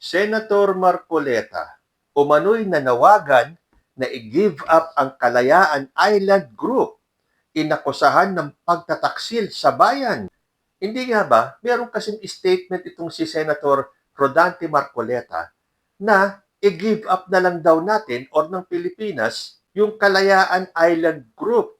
Senator Marcoleta umano'y nanawagan na i-give up ang Kalayaan Island Group, inakusahan ng pagtataksil sa bayan. Hindi nga ba, meron kasing statement itong si Senator Rodante Marcoleta na i-give up na lang daw natin or ng Pilipinas yung Kalayaan Island Group.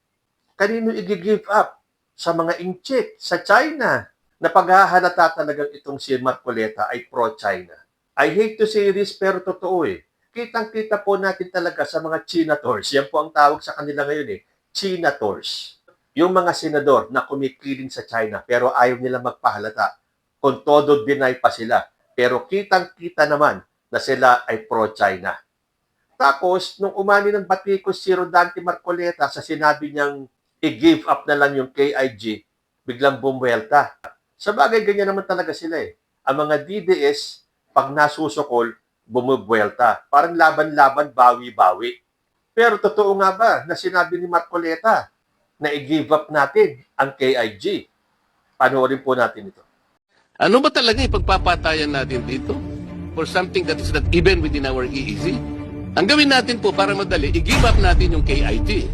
Kanino i-give up? Sa mga inchik, sa China, na paghahalata talagang itong si Marcoleta ay pro-China. I hate to say this pero totoo eh. Kitang-kita po natin talaga sa mga Chinators. Yan po ang tawag sa kanila ngayon eh. Chinators. Yung mga senador na kumikiling sa China pero ayaw nila magpahalata. Kung todo deny pa sila. Pero kitang-kita naman na sila ay pro-China. Tapos, nung umani ng batikos si Rodante Marcoleta sa sinabi niyang i-give up na lang yung KIG, biglang bumuelta. Sa bagay, ganyan naman talaga sila eh. Ang mga DDS, pag nasusukol, bumubuelta. Parang laban-laban, bawi-bawi. Pero totoo nga ba na sinabi ni Marcoleta na i-give up natin ang KIG? Panoorin po natin ito. Ano ba talaga ipagpapatayan natin dito? For something that is not even within our EEZ? Ang gawin natin po para madali, i-give up natin yung KIG.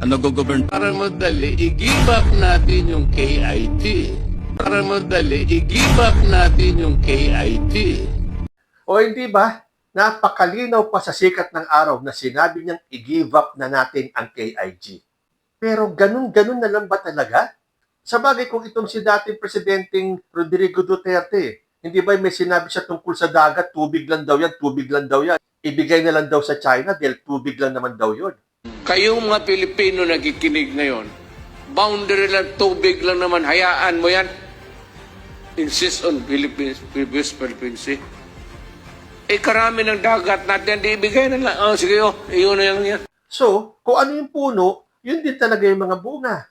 Ano go-govern? Para madali, i-give up natin yung KIG. Para madali, i-give up natin yung KIG. O hindi ba? Napakalinaw pa sa sikat ng araw na sinabi niyang i-give up na natin ang KIG. Pero ganun-ganun na lang ba talaga? Sa bagay kung itong si dating presidenteng Rodrigo Duterte, hindi ba may sinabi siya tungkol sa dagat, tubig lang daw yan, tubig lang daw yan. Ibigay na lang daw sa China dahil tubig lang naman daw yun. Kayong mga Pilipino nakikinig ngayon, boundary lang, tubig lang naman, hayaan mo yan. Insist on Philippines Sea. Eh, karami ng dagat natin, di ibigay na lang. Oh, sige, iyon na yan. So, kung ano yung puno, yun din talaga yung mga bunga.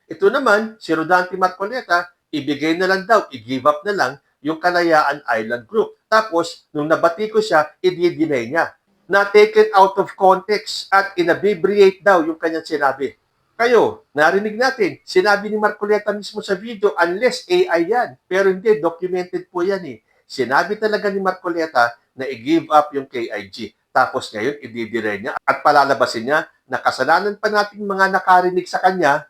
Ito naman, si Rodante Marcoleta, ibigay na lang daw, i-give up na lang yung Kalayaan Island Group. Tapos, nung nabati ko siya, i-deny niya. Na taken out of context at inabibriate daw yung kanyang sinabi. Kayo, narinig natin, sinabi ni Marcoleta mismo sa video, unless AI yan. Pero hindi, documented po yan eh. Sinabi talaga ni Marcoleta na i-give up yung KIG. Tapos ngayon, i-deny niya at palalabasin niya na kasalanan pa nating mga nakarinig sa kanya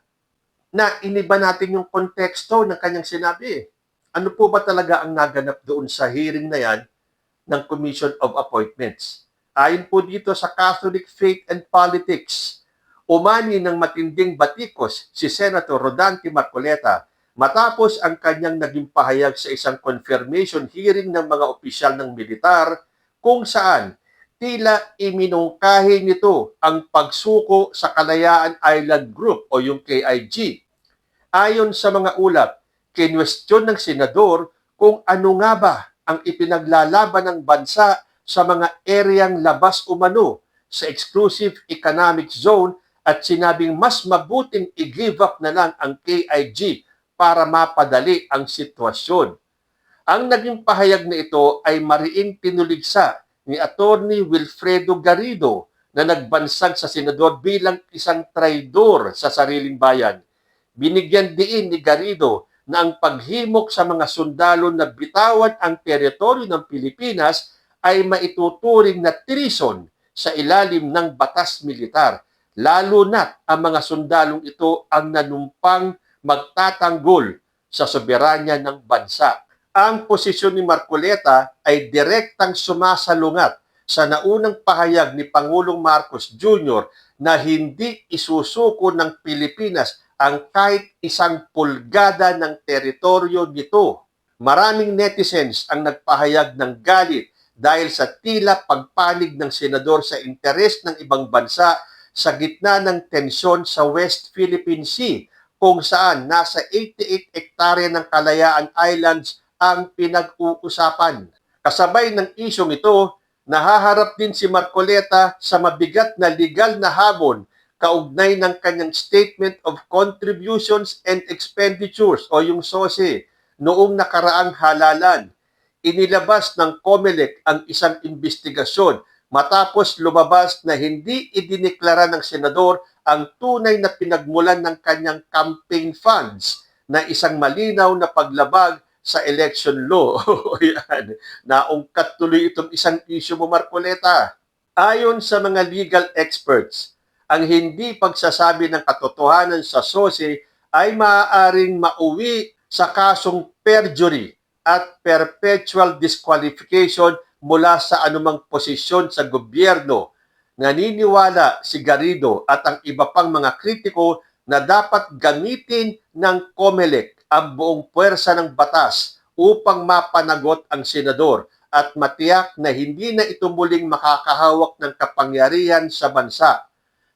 na iniba natin yung konteksto ng kanyang sinabi. Ano po ba talaga ang naganap doon sa hearing na yan ng Commission of Appointments? Ayon po dito sa Catholic Faith and Politics, umani ng matinding batikos si Senator Rodante Marcoleta matapos ang kanyang naging pahayag sa isang confirmation hearing ng mga opisyal ng militar kung saan tila iminungkahi nito ang pagsuko sa Kalayaan Island Group o yung KIG. Ayon sa mga ulat, kinwestiyon ng senador kung ano nga ba ang ipinaglalaban ng bansa sa mga ereyang labas umano sa exclusive economic zone at sinabing mas mabuting i-give up na lang ang KIG para mapadali ang sitwasyon. Ang naging pahayag na ito ay mariing pinuligsa ni Attorney Wilfredo Garrido na nagbansag sa senador bilang isang traidor sa sariling bayan. Binigyan diin ni Garrido na ang paghimok sa mga sundalo na bitawan ang teritoryo ng Pilipinas ay maituturing na treason sa ilalim ng batas militar, lalo na ang mga sundalong ito ang nanumpang magtatanggol sa soberanya ng bansa. Ang posisyon ni Marcoleta ay direktang sumasalungat sa naunang pahayag ni Pangulong Marcos Jr. na hindi isusuko ng Pilipinas ang kahit isang pulgada ng teritoryo nito. Maraming netizens ang nagpahayag ng galit dahil sa tila pagpanig ng senador sa interes ng ibang bansa sa gitna ng tensyon sa West Philippine Sea kung saan nasa 88 hektarya ng Kalayaan Islands ang pinag-uusapan. Kasabay ng isyong ito, nahaharap din si Marcoleta sa mabigat na legal na hamon kaugnay ng kanyang Statement of Contributions and Expenditures o yung SOSE noong nakaraang halalan. Inilabas ng COMELEC ang isang investigasyon matapos lumabas na hindi idineklara ng senador ang tunay na pinagmulan ng kanyang campaign funds na isang malinaw na paglabag sa election law. Yan. Naungkat tuloy itong isang issue mo, Marcoleta. Ayon sa mga legal experts, ang hindi pagsasabi ng katotohanan sa SOSE ay maaaring mauwi sa kasong perjury at perpetual disqualification mula sa anumang posisyon sa gobyerno. Naniniwala si Garrido at ang iba pang mga kritiko na dapat gamitin ng COMELEC ang buong puwersa ng batas upang mapanagot ang senador at matiyak na hindi na ito muling makakahawak ng kapangyarihan sa bansa.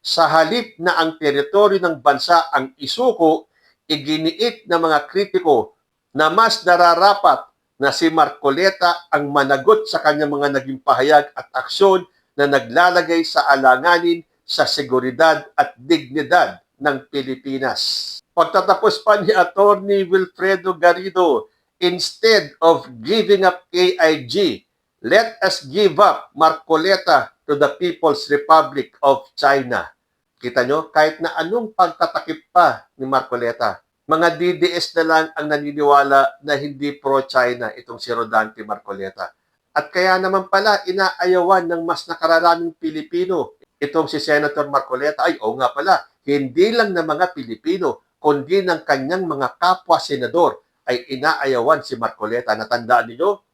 Sa halip na ang teritoryo ng bansa ang isuko, iginiit ng mga kritiko na mas nararapat na si Marcoleta ang managot sa kanyang mga naging pahayag at aksyon na naglalagay sa alanganin sa seguridad at dignidad ng Pilipinas. Pagtatapos pa ni Attorney Wilfredo Garrido, instead of giving up KIG, let us give up Marcoleta to the People's Republic of China. Kita nyo, kahit na anong pagtatakip pa ni Marcoleta, mga DDS na lang ang naniniwala na hindi pro-China itong si Rodante Marcoleta. At kaya naman pala, inaayawan ng mas nakararaming Pilipino itong si Senator Marcoleta. Ay, oo nga pala, hindi lang ng mga Pilipino, kundi ng kanyang mga kapwa-senador ay inaayawan si Marcoleta. Natandaan niyo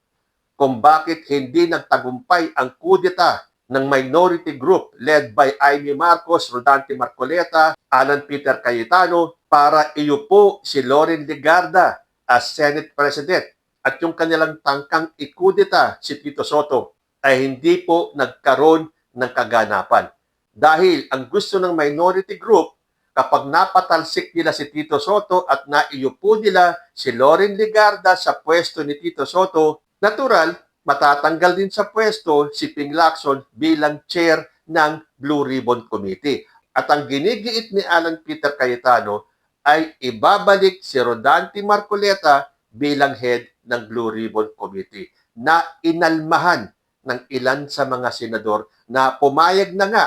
kung bakit hindi nagtagumpay ang kudeta ng minority group led by Amy Marcos, Rodante Marcoleta, Alan Peter Cayetano para iupo si Loren Legarda as Senate President at yung kanilang tangkang ikudeta si Tito Soto ay hindi po nagkaroon ng kaganapan. Dahil ang gusto ng minority group, kapag napatalsik nila si Tito Soto at naiupo nila si Loren Legarda sa pwesto ni Tito Soto, natural, matatanggal din sa pwesto si Ping Lacson bilang chair ng Blue Ribbon Committee. At ang ginigiit ni Alan Peter Cayetano ay ibabalik si Rodante Marcoleta bilang head ng Blue Ribbon Committee na inalmahan ng ilan sa mga senador na pumayag na nga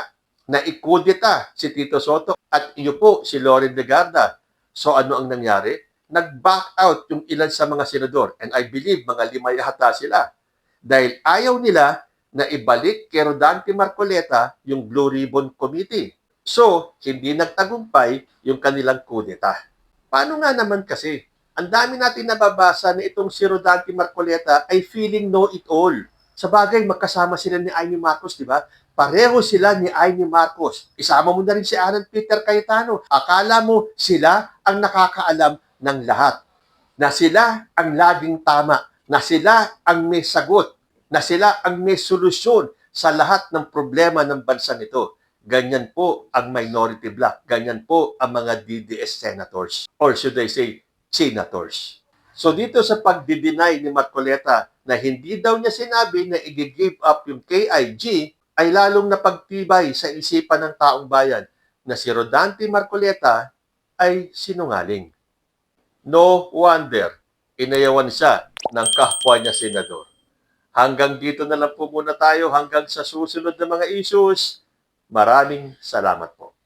na ikudeta si Tito Soto at iupo si Loren Legarda. So ano ang nangyari? Nag-back out yung ilan sa mga senador and I believe mga 5 yata sila dahil ayaw nila na ibalik kay Rodante Marcoleta yung Blue Ribbon Committee. So, hindi nagtagumpay yung kanilang kudeta. Paano nga naman kasi? Ang dami natin nababasa na itong si Rodante Marcoleta ay feeling know-it-all. Sa bagay, magkasama sila ni Amy Marcos, di ba? Pareho sila ni Amy Marcos. Isama mo na rin si Alan Peter Cayetano. Akala mo sila ang nakakaalam ng lahat. Na sila ang laging tama. Na sila ang may sagot. Na sila ang may solusyon sa lahat ng problema ng bansa nito. Ganyan po ang minority bloc. Ganyan po ang mga DDS senators. Or should I say, senators. So dito sa pagdi-deny ni Marcoleta na hindi daw niya sinabi na i-give up yung KIG, ay lalong napagtibay sa isipan ng taong bayan na si Rodante Marcoleta ay sinungaling. No wonder, inayawan siya ng kapwa niya senador. Hanggang dito na lang po muna tayo hanggang sa susunod na mga issues. Maraming salamat po.